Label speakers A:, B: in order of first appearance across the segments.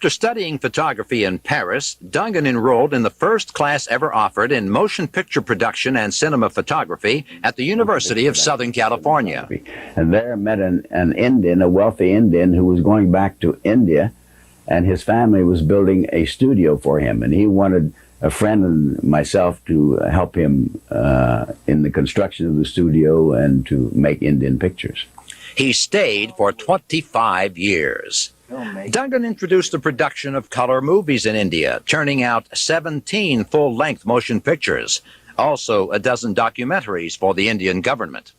A: After studying photography in Paris, Dungan enrolled in the first class ever offered in motion picture production and cinema photography at the University of Southern California.
B: And there met an Indian, a wealthy Indian, who was going back to India, and his family was building a studio for him, and he wanted a friend and myself to help him in the construction of the studio and to make Indian pictures.
A: He stayed for 25 years. Dungan introduced the production of color movies in India, churning out 17 full-length motion pictures, also a dozen documentaries for the Indian government.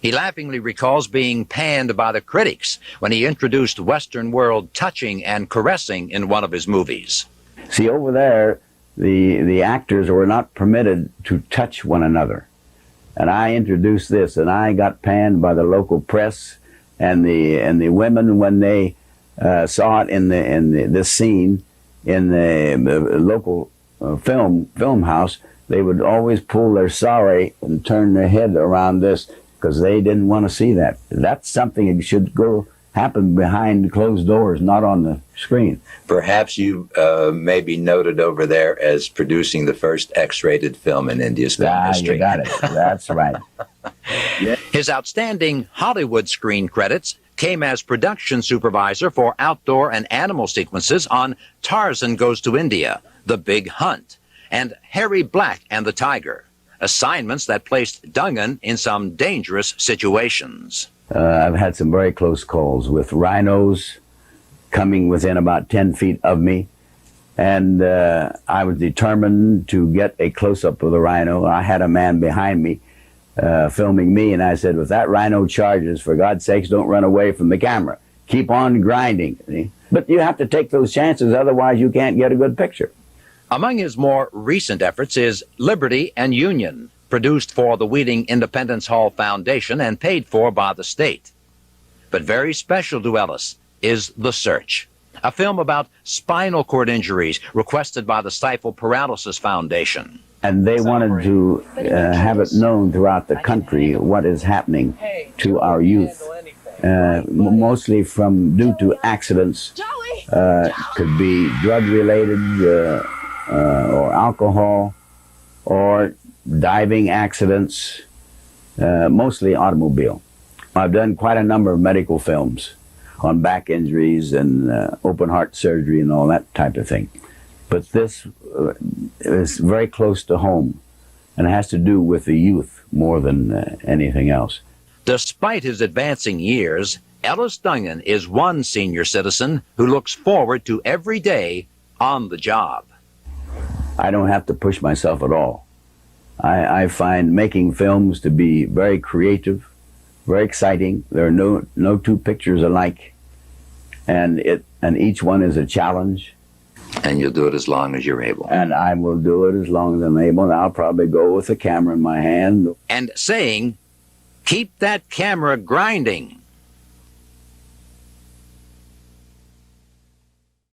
A: He laughingly recalls being panned by the critics when he introduced Western world touching and caressing in one of his movies.
B: See, over there, the actors were not permitted to touch one another. And I introduced this, and I got panned by the local press and the women when they saw it in this scene in the local film house. They would always pull their sari and turn their head around this because they didn't want to see that. That's something that should happen behind closed doors, not on the screen.
C: Perhaps you may be noted over there as producing the first X-rated film in India's film history.
B: You got it. That's right.
A: Yeah. His outstanding Hollywood screen credits came as production supervisor for outdoor and animal sequences on Tarzan Goes to India, The Big Hunt, and Harry Black and the Tiger, assignments that placed Dungan in some dangerous situations.
B: I've had some very close calls with rhinos coming within about 10 feet of me, and I was determined to get a close-up of the rhino. I had a man behind me filming me, and I said, if that rhino charges, for God's sakes, don't run away from the camera. Keep on grinding. But you have to take those chances, otherwise you can't get a good picture.
A: Among his more recent efforts is Liberty and Union, produced for the Wheeling Independence Hall Foundation and paid for by the state. But very special to Ellis is The Search, a film about spinal cord injuries requested by the Stifle Paralysis Foundation.
B: And they wanted to have it known throughout the country what is happening to our youth, mostly due to accidents, could be drug-related or alcohol, or diving accidents, mostly automobile. I've done quite a number of medical films on back injuries and open heart surgery and all that type of thing. But this is very close to home and has to do with the youth more than anything else.
A: Despite his advancing years, Ellis Dungan is one senior citizen who looks forward to every day on the job.
B: I don't have to push myself at all. I find making films to be very creative, very exciting. There are no two pictures alike, and each one is a challenge.
C: And you'll do it as long as you're able.
B: And I will do it as long as I'm able. And I'll probably go with the camera in my hand.
A: And saying, keep that camera grinding.